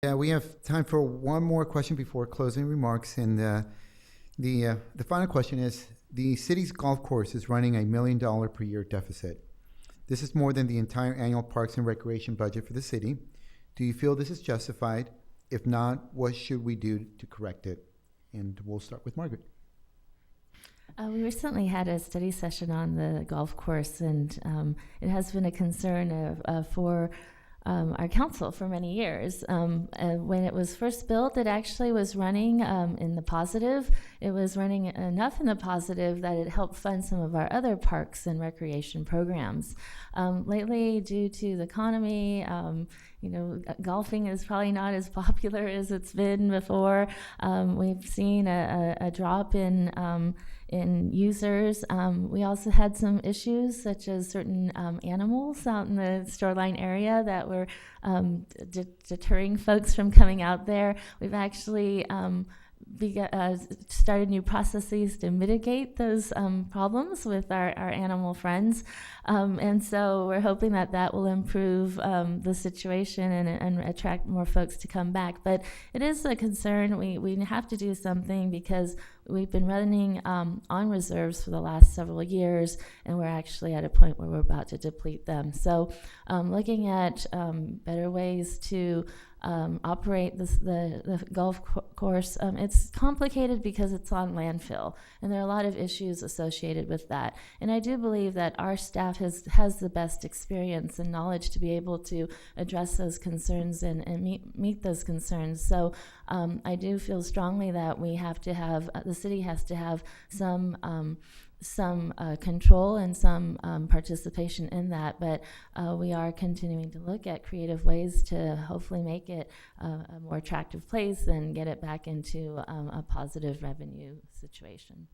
Yeah, we have time for one more question before closing remarks, and the final question is: the city's golf course is running $1 million per year deficit. This is more than the entire annual Parks and Recreation budget for the city. Do you feel this is justified? If not, what should we do to correct it? And we'll start with Margaret. We recently had a study session on the golf course, and it has been a concern for our council for many years. When it was first built, it actually was running in the positive. It was running enough in the positive that it helped fund some of our other parks and recreation programs. Lately, due to the economy, golfing is probably not as popular as it's been before. We've seen a drop in users. We also had some issues such as certain animals out in the shoreline area that were deterring folks from coming out there. We've actually started new processes to mitigate those problems with our animal friends. And so we're hoping that will improve the situation and attract more folks to come back. But it is a concern. We have to do something because we've been running on reserves for the last several years, and we're actually at a point where we're about to deplete them. So looking at better ways to operate the golf course. It's complicated because it's on landfill, and there are a lot of issues associated with that. And I do believe that our staff has the best experience and knowledge to be able to address those concerns and meet those concerns. So I do feel strongly that we have to have, the city has to have some control and some participation in that, but we are continuing to look at creative ways to hopefully make it a more attractive place and get it back into a positive revenue situation.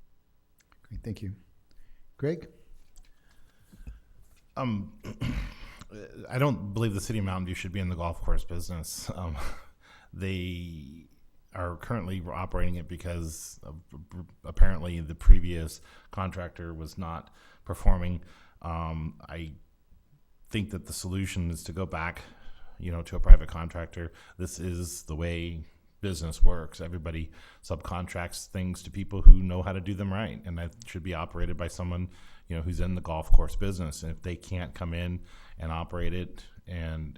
Great, thank you. Greg? I don't believe the city of Mountain View should be in the golf course business. They are currently operating it because apparently the previous contractor was not performing. I think that the solution is to go back, to a private contractor. This is the way business works. Everybody subcontracts things to people who know how to do them right, and that should be operated by someone, who's in the golf course business. And if they can't come in and operate it and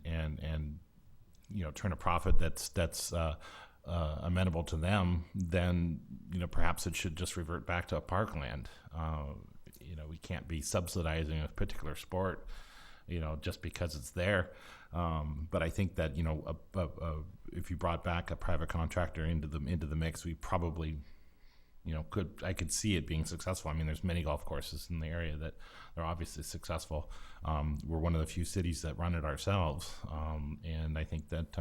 turn a profit that's amenable to them, then perhaps it should just revert back to a parkland. We can't be subsidizing a particular sport, just because it's there. But I think that if you brought back a private contractor into the mix, we probably I could see it being successful. I mean, there's many golf courses in the area that are obviously successful. We're one of the few cities that run it ourselves, and I think that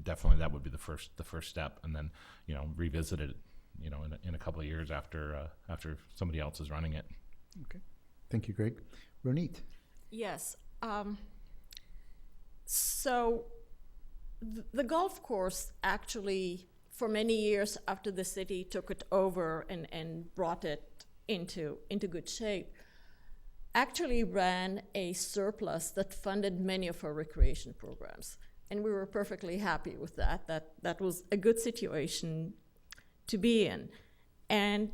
definitely that would be the first step, and then revisit it in a couple of years after somebody else is running it. Okay, thank you, Greg. Ronit? Yes. So the golf course actually, for many years after the city took it over and brought it into good shape, actually ran a surplus that funded many of our recreation programs. And we were perfectly happy with that. That was a good situation to be in. And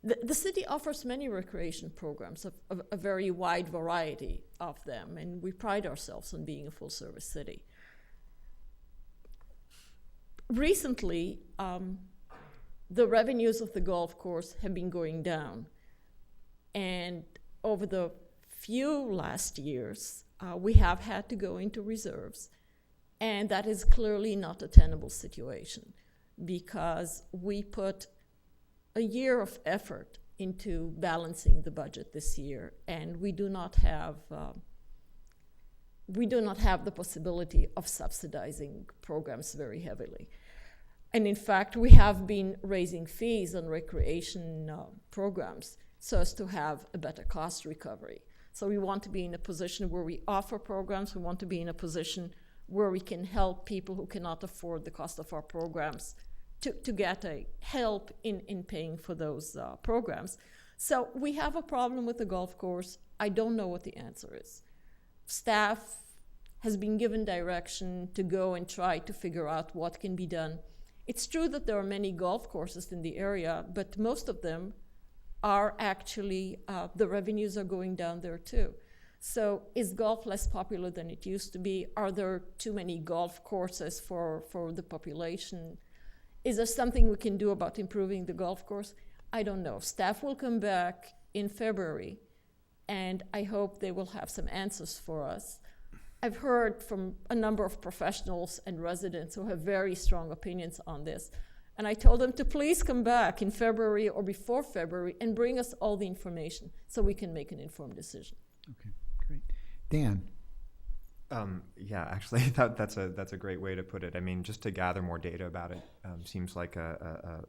the city offers many recreation programs, a very wide variety of them, and we pride ourselves on being a full-service city. Recently, the revenues of the golf course have been going down. And over the few last years, we have had to go into reserves. And that is clearly not a tenable situation, because we put a year of effort into balancing the budget this year, and we do not have the possibility of subsidizing programs very heavily. And in fact, we have been raising fees on recreation programs so as to have a better cost recovery. So we want to be in a position where we offer programs. We want to be in a position where we can help people who cannot afford the cost of our programs to get a help in paying for those programs. So we have a problem with the golf course. I don't know what the answer is. Staff has been given direction to go and try to figure out what can be done. It's true that there are many golf courses in the area, but most of them are actually, the revenues are going down there too. So is golf less popular than it used to be? Are there too many golf courses for the population? Is there something we can do about improving the golf course? I don't know. Staff will come back in February, and I hope they will have some answers for us. I've heard from a number of professionals and residents who have very strong opinions on this. And I told them to please come back in February or before February and bring us all the information so we can make an informed decision. Okay, great. Dan? Yeah, actually, that's a great way to put it. I mean, just to gather more data about it seems like a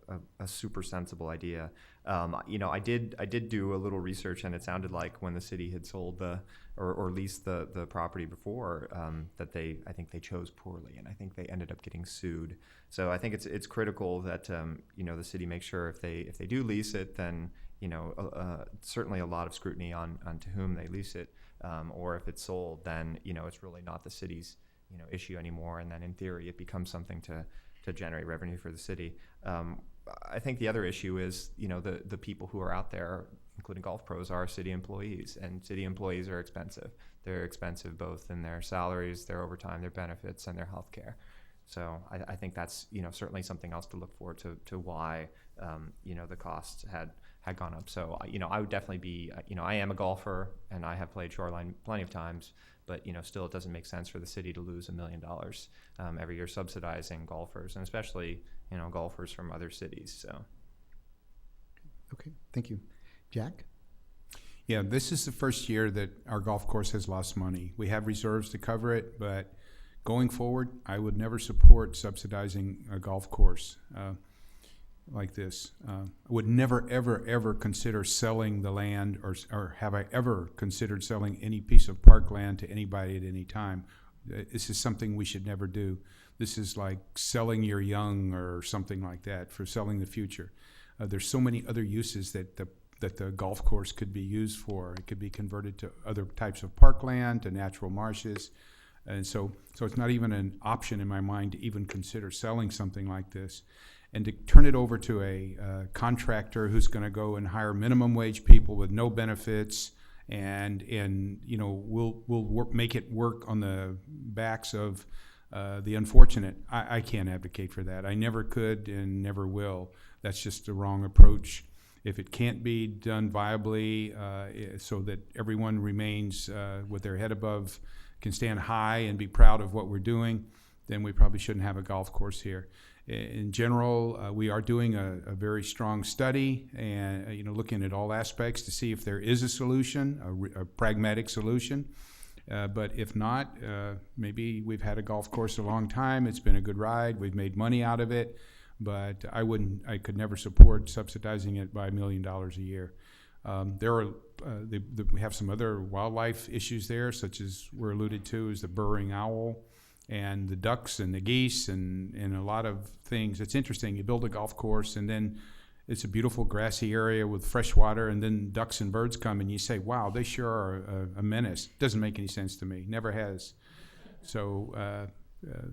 super sensible idea. I did do a little research, and it sounded like when the city had sold or leased the property before, that I think they chose poorly, and I think they ended up getting sued. So I think it's critical that the city makes sure if they do lease it, then certainly a lot of scrutiny on to whom they lease it. Or if it's sold, then it's really not the city's issue anymore, and then in theory it becomes something to generate revenue for the city. I think the other issue is the people who are out there, including golf pros, are city employees, and city employees are expensive. They're expensive both in their salaries, their overtime, their benefits, and their health care. So I think that's certainly something else to look for to why the costs had gone up. So I would definitely be I am a golfer and I have played Shoreline plenty of times, but still it doesn't make sense for the city to lose $1 million every year subsidizing golfers, and especially golfers from other cities. So Okay, thank you. Jack? Yeah, this is the first year that our golf course has lost money. We have reserves to cover it, but going forward, I would never support subsidizing a golf course like this. I would never, ever, ever consider selling the land, or have I ever considered selling any piece of parkland to anybody at any time. This is something we should never do. This is like selling your young or something like that, for selling the future. There's so many other uses that the golf course could be used for. It could be converted to other types of parkland, to natural marshes. And so it's not even an option in my mind to even consider selling something like this. And to turn it over to a contractor who's going to go and hire minimum wage people with no benefits, and we'll make it work on the backs of the unfortunate. I can't advocate for that. I never could and never will. That's just the wrong approach. If it can't be done viably, so that everyone remains with their head above, can stand high and be proud of what we're doing, then we probably shouldn't have a golf course here. In general, we are doing a very strong study, and looking at all aspects to see if there is a solution, a pragmatic solution. But if not, maybe we've had a golf course a long time. It's been a good ride. We've made money out of it, but I could never support subsidizing it by $1 million a year. We have some other wildlife issues there, such as were alluded to, is the burrowing owl and the ducks and the geese and a lot of things. It's interesting. You build a golf course and then it's a beautiful grassy area with fresh water, and then ducks and birds come and you say, wow, they sure are a menace. Doesn't make any sense to me. Never has. So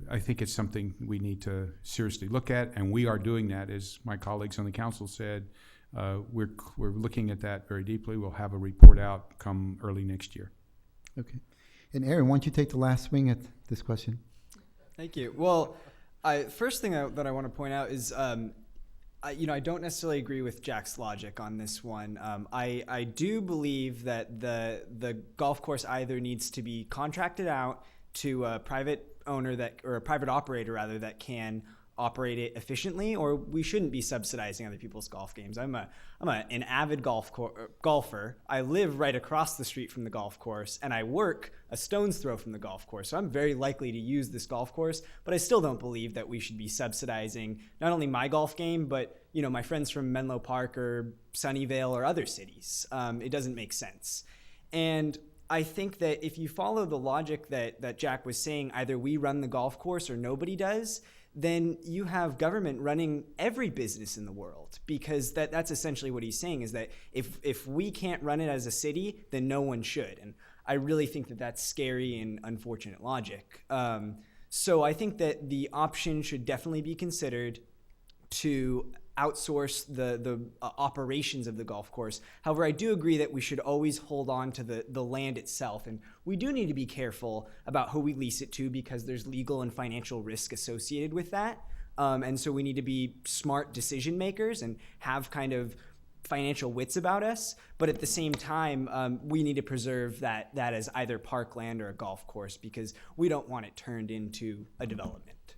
I think it's something we need to seriously look at, and we are doing that. As my colleagues on the council said, we're looking at that very deeply. We'll have a report out come early next year. Okay. And Aaron, why don't you take the last swing at this question? Thank you. Well, first thing that I want to point out is, I don't necessarily agree with Jack's logic on this one. I do believe that the golf course either needs to be contracted out to a private owner or a private operator rather, that can operate it efficiently, or we shouldn't be subsidizing other people's golf games. I'm an avid golfer. I live right across the street from the golf course, and I work a stone's throw from the golf course. So I'm very likely to use this golf course, but I still don't believe that we should be subsidizing not only my golf game, but my friends from Menlo Park or Sunnyvale or other cities. It doesn't make sense. And I think that if you follow the logic that Jack was saying, either we run the golf course or nobody does, then you have government running every business in the world, because that's essentially what he's saying, is that if we can't run it as a city, then no one should. And I really think that that's scary and unfortunate logic. So I think that the option should definitely be considered to outsource the operations of the golf course. However, I do agree that we should always hold on to the land itself, and we do need to be careful about who we lease it to because there's legal and financial risk associated with that. And so we need to be smart decision makers and have kind of financial wits about us, but at the same time, we need to preserve that as either parkland or a golf course because we don't want it turned into a development.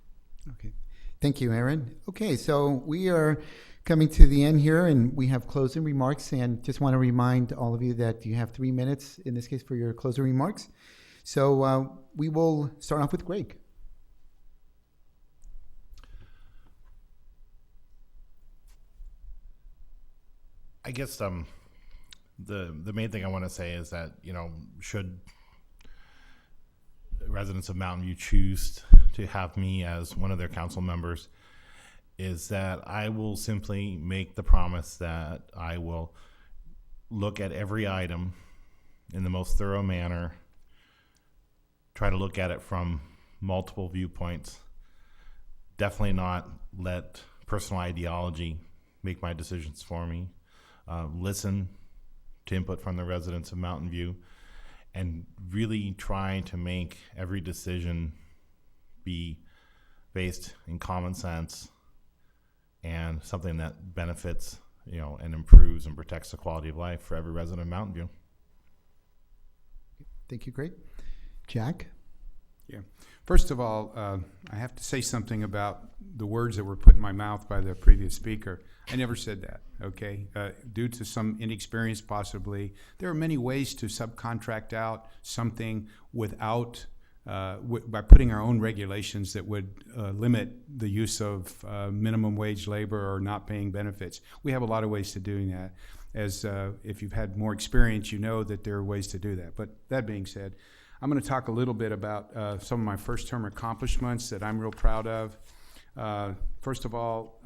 Okay. Thank you, Aaron. Okay, so we are coming to the end here, and we have closing remarks, and just want to remind all of you that you have 3 minutes, in this case, for your closing remarks. So we will start off with Greg. I guess the main thing I want to say is that, should residents of Mountain View choose to have me as one of their council members, is that I will simply make the promise that I will look at every item in the most thorough manner, try to look at it from multiple viewpoints, definitely not let personal ideology make my decisions for me. Listen to input from the residents of Mountain View, and really try to make every decision be based in common sense and something that benefits, and improves and protects the quality of life for every resident of Mountain View. Thank you, Greg. Jack? Yeah. First of all, I have to say something about the words that were put in my mouth by the previous speaker. I never said that, okay? Due to some inexperience, possibly. There are many ways to subcontract out something without, by putting our own regulations that would limit the use of minimum wage labor or not paying benefits. We have a lot of ways to doing that. As if you've had more experience, you know that there are ways to do that. But that being said, I'm going to talk a little bit about some of my first term accomplishments that I'm real proud of. First of all,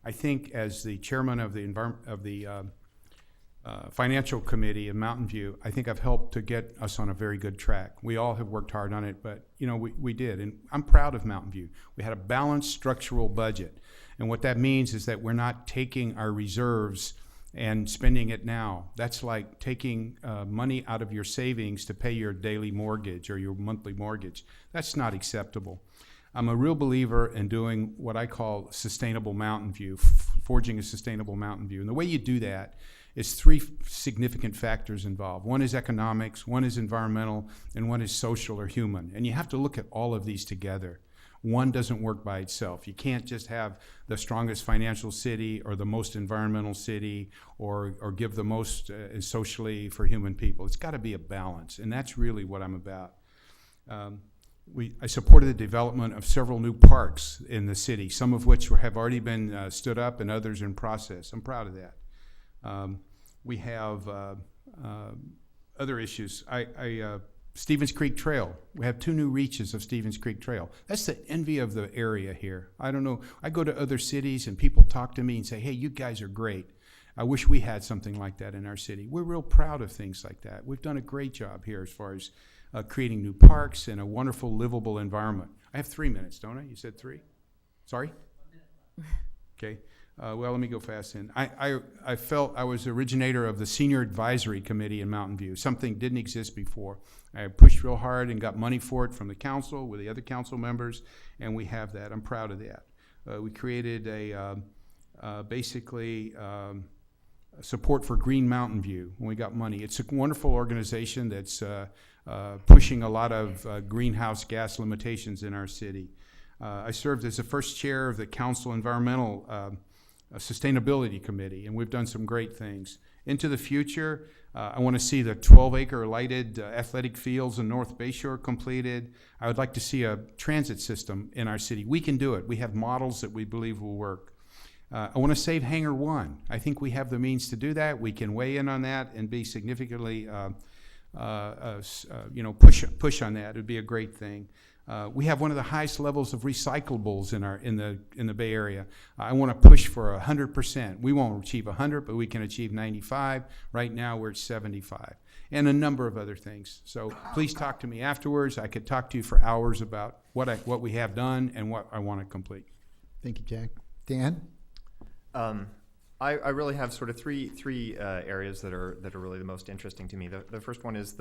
I think as the chairman of the financial committee in Mountain View, I think I've helped to get us on a very good track. We all have worked hard on it, but we did, and I'm proud of Mountain View. We had a balanced structural budget, and what that means is that we're not taking our reserves and spending it now. That's like taking money out of your savings to pay your daily mortgage or your monthly mortgage. That's not acceptable. I'm a real believer in doing what I call sustainable Mountain View, forging a sustainable Mountain View. And the way you do that is 3 significant factors involved. One is economics, one is environmental, and one is social or human. And you have to look at all of these together. One doesn't work by itself. You can't just have the strongest financial city or the most environmental city or give the most socially for human people. It's got to be a balance, and that's really what I'm about. I supported the development of several new parks in the city, some of which have already been stood up and others in process. I'm proud of that. We have other issues. Stevens Creek Trail. We have 2 new reaches of Stevens Creek Trail. That's the envy of the area here. I don't know. I go to other cities and people talk to me and say, hey, you guys are great. I wish we had something like that in our city. We're real proud of things like that. We've done a great job here as far as creating new parks and a wonderful, livable environment. I have 3 minutes, don't I? You said 3? Sorry? 1 minute. Okay. Well, let me go fast then. I felt I was the originator of the Senior Advisory Committee in Mountain View. Something didn't exist before. I pushed real hard and got money for it from the council with the other council members, and we have that. I'm proud of that. We created basically support for Green Mountain View when we got money. It's a wonderful organization that's pushing a lot of greenhouse gas limitations in our city. I served as the first chair of the Council Environmental Sustainability Committee, and we've done some great things. Into the future, I want to see the 12-acre lighted athletic fields in North Bayshore completed. I would like to see a transit system in our city. We can do it. We have models that we believe will work. I want to save Hangar 1. I think we have the means to do that. We can weigh in on that and be significantly, push on that. It would be a great thing. We have one of the highest levels of recyclables in the Bay Area. I want to push for 100%. We won't achieve 100, but we can achieve 95. Right now we're at 75, and a number of other things. So please talk to me afterwards. I could talk to you for hours about what we have done and what I want to complete. Thank you, Jack. Dan? I really have sort of three areas that are really the most interesting to me. The first one is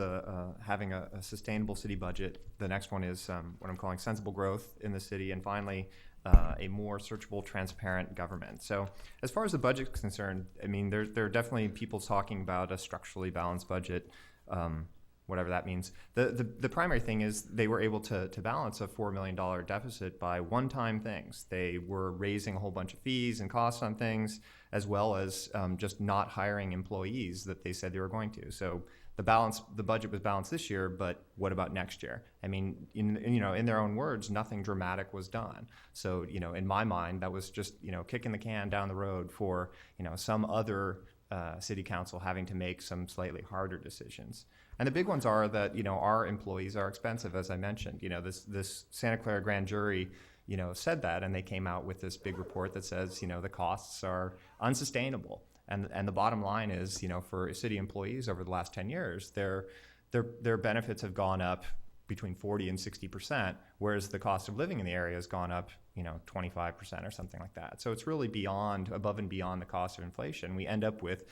having a sustainable city budget. The next one is what I'm calling sensible growth in the city, and finally a more searchable, transparent government. So as far as the budget is concerned, I mean, there are definitely people talking about a structurally balanced budget, whatever that means. The primary thing is they were able to balance a $4 million deficit by one-time things. They were raising a whole bunch of fees and costs on things, as well as just not hiring employees that they said they were going to. So the budget was balanced this year, but what about next year? I mean, in their own words, nothing dramatic was done. So, in my mind, that was just, kicking the can down the road for, some other city council having to make some slightly harder decisions. And the big ones are that, our employees are expensive, as I mentioned. This Santa Clara grand jury, said that, and they came out with this big report that says, the costs are unsustainable. And the bottom line is, for city employees over the last 10 years, their benefits have gone up between 40 and 60%, whereas the cost of living in the area has gone up, 25% or something like that. So it's really above and beyond the cost of inflation. We end up with,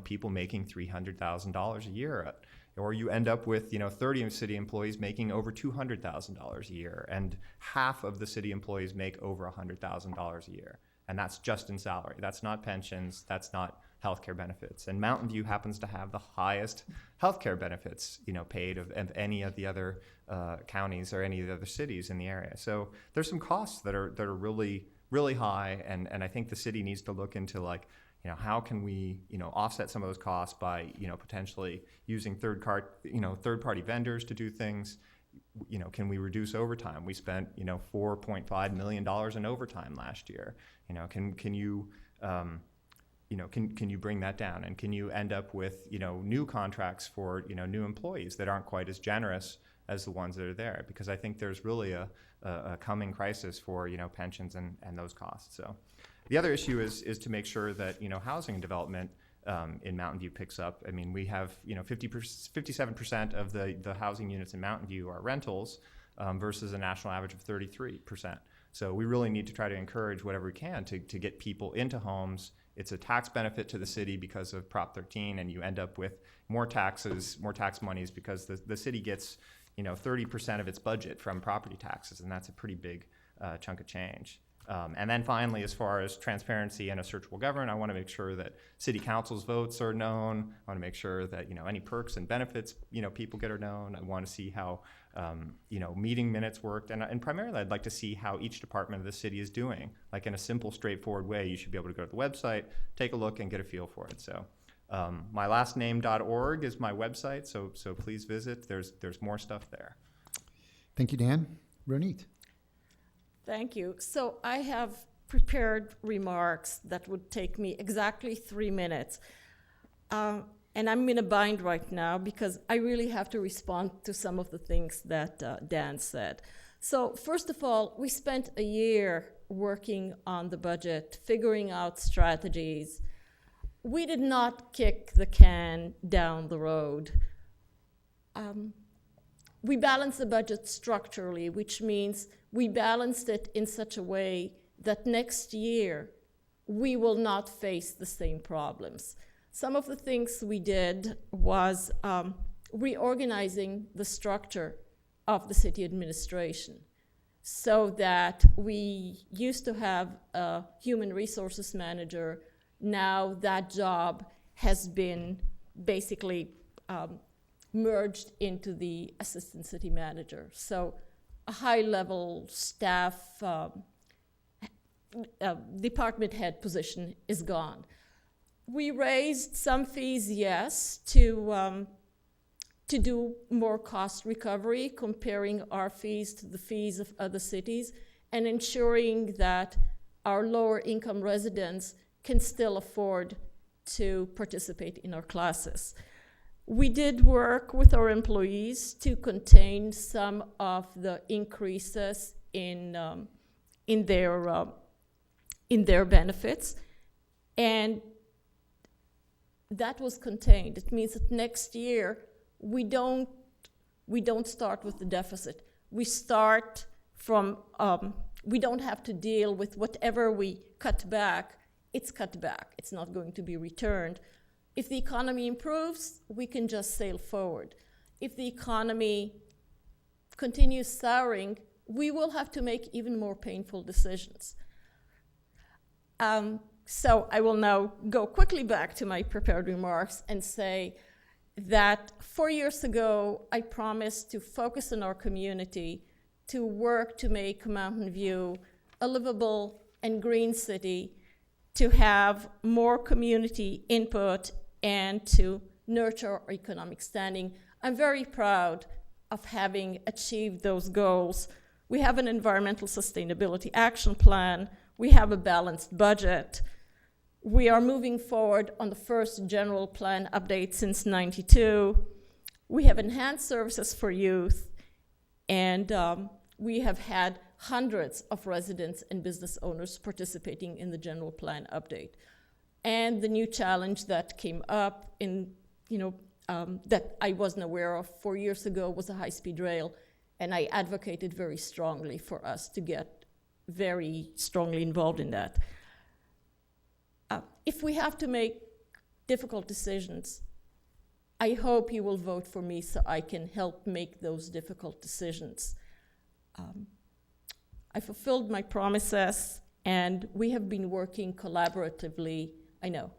people making $300,000 a year, or you end up with, 30 city employees making over $200,000 a year, and half of the city employees make over $100,000 a year. And that's just in salary. That's not pensions. That's not healthcare benefits. And Mountain View happens to have the highest healthcare benefits, paid of any of the other counties or any of the other cities in the area. So there's some costs that are really, really high. And I think the city needs to look into how can we, offset some of those costs by, potentially using third-party vendors to do things. Can we reduce overtime? We spent, $4.5 million in overtime last year. Can you bring that down? And can you end up with, new contracts for, new employees that aren't quite as generous as the ones that are there? Because I think there's really a coming crisis for, pensions and those costs. So the other issue is to make sure that, housing development in Mountain View picks up. I mean, we have, 57% of the housing units in Mountain View are rentals versus a national average of 33%. So we really need to try to encourage whatever we can to get people into homes. It's a tax benefit to the city because of Prop 13, and you end up with more tax monies because the city gets, 30% of its budget from property taxes, and that's a pretty big chunk of change. And then finally, as far as transparency and a searchable government, I want to make sure that city council's votes are known. I want to make sure that, any perks and benefits, people get are known. I want to see how, meeting minutes worked. And primarily, I'd like to see how each department of the city is doing. Like in a simple, straightforward way, you should be able to go to the website, take a look, and get a feel for it. So mylastname.org is my website, so please visit. There's more stuff there. Thank you, Dan. Ronit. Thank you. So I have prepared remarks that would take me exactly 3 minutes. And I'm in a bind right now because I really have to respond to some of the things that Dan said. So first of all, we spent a year working on the budget, figuring out strategies. We did not kick the can down the road. We balanced the budget structurally, which means we balanced it in such a way that next year we will not face the same problems. Some of the things we did was reorganizing the structure of the city administration so that we used to have a human resources manager. Now that job has been basically merged into the assistant city manager. So a high-level staff department head position is gone. We raised some fees, yes, to do more cost recovery, comparing our fees to the fees of other cities, and ensuring that our lower-income residents can still afford to participate in our classes. We did work with our employees to contain some of the increases in their benefits, and that was contained. It means that next year we don't start with the deficit. We start from we don't have to deal with whatever we cut back. It's cut back. It's not going to be returned. If the economy improves, we can just sail forward. If the economy continues souring, we will have to make even more painful decisions. So I will now go quickly back to my prepared remarks and say that 4 years ago, I promised to focus on our community, to work to make Mountain View a livable and green city, to have more community input, and to nurture our economic standing. I'm very proud of having achieved those goals. We have an environmental sustainability action plan. We have a balanced budget. We are moving forward on the first general plan update since '92. We have enhanced services for youth, and we have had hundreds of residents and business owners participating in the general plan update. And the new challenge that came up that I wasn't aware of 4 years ago was a high-speed rail, and I advocated very strongly for us to get very strongly involved in that. If we have to make difficult decisions, I hope you will vote for me so I can help make those difficult decisions. I fulfilled my promises, and we have been working collaboratively. I know.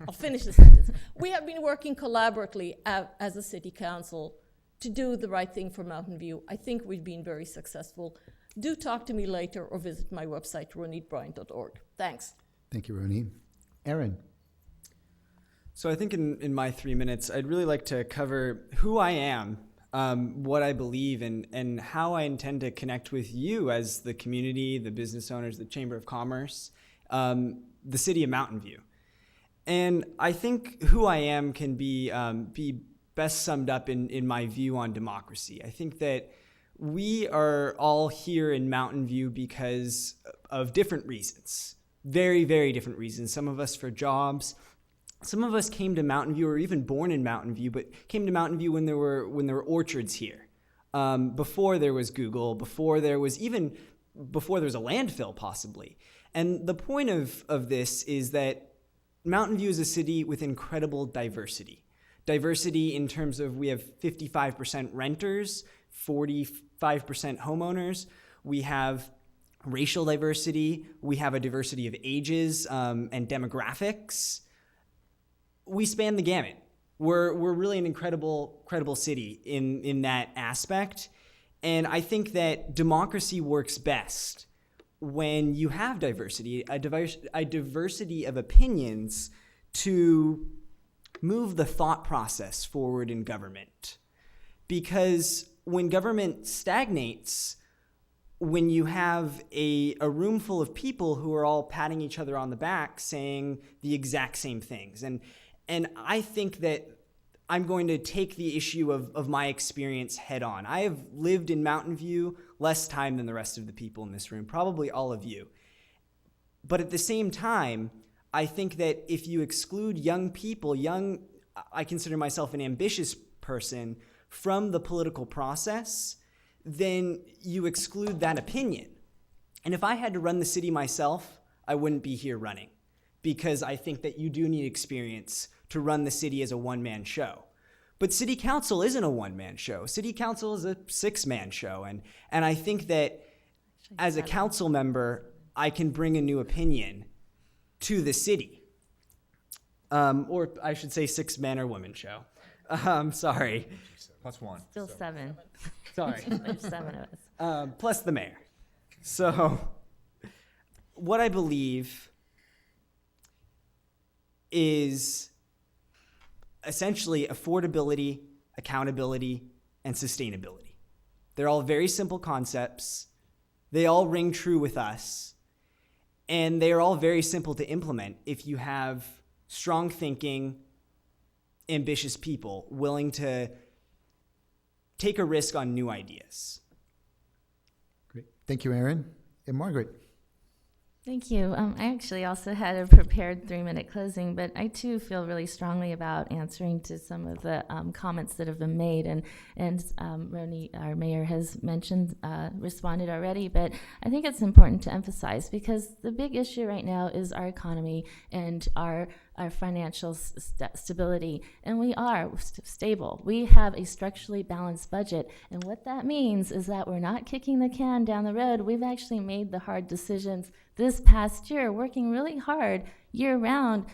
I'll finish the sentence. We have been working collaboratively as a city council to do the right thing for Mountain View. I think we've been very successful. Do talk to me later or visit my website, ronitbryant.org. Thanks. Thank you, Ronit. Aaron. So I think in my 3 minutes, I'd really like to cover who I am, what I believe, and how I intend to connect with you as the community, the business owners, the Chamber of Commerce, the city of Mountain View. And I think who I am can be best summed up in my view on democracy. I think that we are all here in Mountain View because of different reasons, very, very different reasons. Some of us for jobs. Some of us came to Mountain View, or even born in Mountain View, but came to Mountain View when there were orchards here, before there was Google, before there was a landfill possibly. And the point of this is that Mountain View is a city with incredible diversity. Diversity in terms of we have 55% renters, 45% homeowners. We have racial diversity. We have a diversity of ages and demographics. We span the gamut. We're really an incredible city in that aspect. And I think that democracy works best when you have diversity, a diversity of opinions to move the thought process forward in government. Because when government stagnates, when you have a room full of people who are all patting each other on the back saying the exact same things. And I think that I'm going to take the issue of my experience head on. I have lived in Mountain View less time than the rest of the people in this room, probably all of you. But at the same time, I think that if you exclude young people, I consider myself an ambitious person, from the political process, then you exclude that opinion. And if I had to run the city myself, I wouldn't be here running, because I think that you do need experience to run the city as a one-man show. But city council isn't a one-man show. City council is a six-man show. And I think that as a council member, I can bring a new opinion to the city. Or I should say six-man or woman show. Sorry. Plus one. Still 7. Sorry. There's 7 of us. Plus the mayor. So what I believe is essentially affordability, accountability, and sustainability. They're all very simple concepts. They all ring true with us. And they are all very simple to implement if you have strong thinking ambitious people willing to take a risk on new ideas. Great. Thank you, Aaron. And Margaret. Thank you. I actually also had a prepared 3-minute closing, but I too feel really strongly about answering to some of the comments that have been made. And Roni, our mayor, has mentioned, responded already, but I think it's important to emphasize because the big issue right now is our economy and our financial stability, and we are stable. We have a structurally balanced budget, and what that means is that we're not kicking the can down the road. We've actually made the hard decisions this past year, working really hard year-round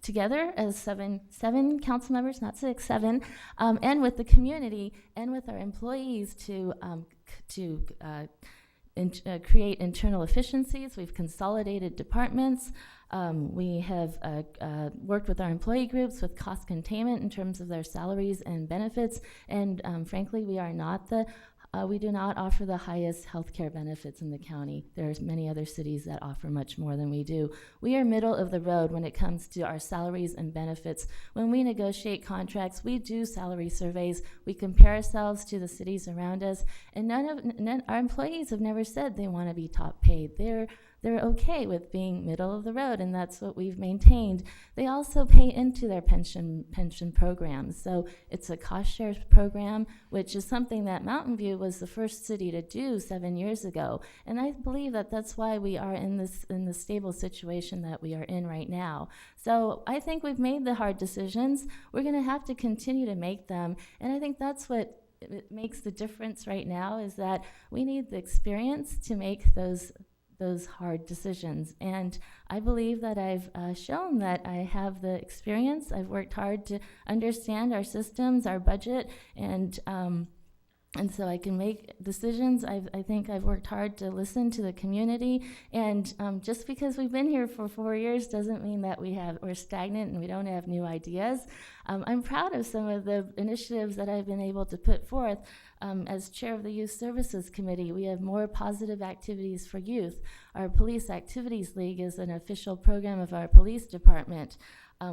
together as seven council members, not 6, 7, and with the community and with our employees to create internal efficiencies. We've consolidated departments. We have worked with our employee groups with cost containment in terms of their salaries and benefits. And frankly, we do not offer the highest healthcare benefits in the county. There's many other cities that offer much more than we do. We are middle of the road when it comes to our salaries and benefits. When we negotiate contracts, we do salary surveys. We compare ourselves to the cities around us, and our employees have never said they want to be top paid. They're okay with being middle of the road, and that's what we've maintained. They also pay into their pension programs. So it's a cost share program, which is something that Mountain View was the first city to do 7 years ago. And I believe that that's why we are in the stable situation that we are in right now. So I think we've made the hard decisions. We're going to have to continue to make them. And I think that's what it makes the difference right now, is that we need the experience to make those hard decisions. And I believe that I've shown that I have the experience. I've worked hard to understand our systems, our budget, and so I can make decisions. I think I've worked hard to listen to the community, and just because we've been here for 4 years doesn't mean that we're stagnant and we don't have new ideas. I'm proud of some of the initiatives that I've been able to put forth. As chair of the Youth Services Committee, we have more positive activities for youth. Our Police Activities League is an official program of our police department.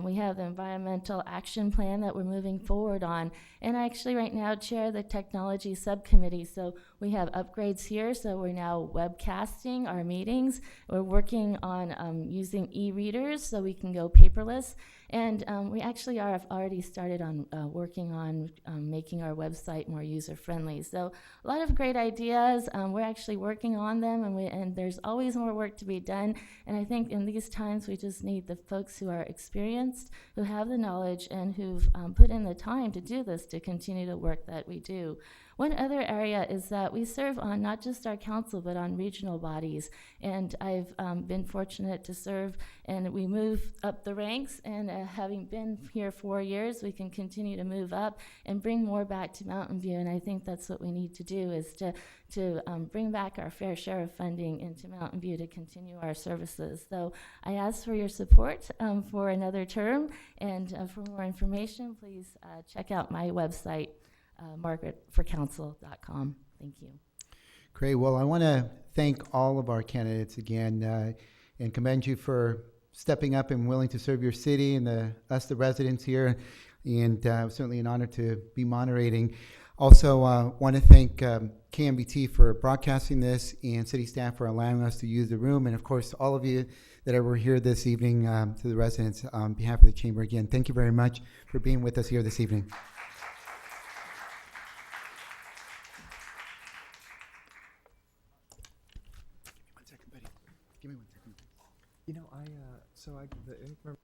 We have the environmental action plan that we're moving forward on. And I actually right now chair the technology subcommittee. So we have upgrades here. So we're now webcasting our meetings. We're working on using e-readers so we can go paperless. And we actually have already started on working on making our website more user-friendly. So a lot of great ideas. We're actually working on them, and there's always more work to be done. And I think in these times, we just need the folks who are experienced, who have the knowledge, and who've put in the time to do this, to continue the work that we do. One other area is that we serve on not just our council, but on regional bodies. And I've been fortunate to serve, and we move up the ranks. And having been here 4 years, we can continue to move up and bring more back to Mountain View. And I think that's what we need to do, is to bring back our fair share of funding into Mountain View to continue our services. So I ask for your support for another term. And for more information, please check out my website, margaretforcouncil.com. Thank you. Great. Well, I want to thank all of our candidates again and commend you for stepping up and willing to serve your city and the residents here. And certainly an honor to be moderating. Also, want to thank KMVT for broadcasting this, and city staff for allowing us to use the room. And of course, all of you that were here this evening, to the residents, on behalf of the chamber, again, thank you very much for being with us here this evening. Give me 1 second. You know, the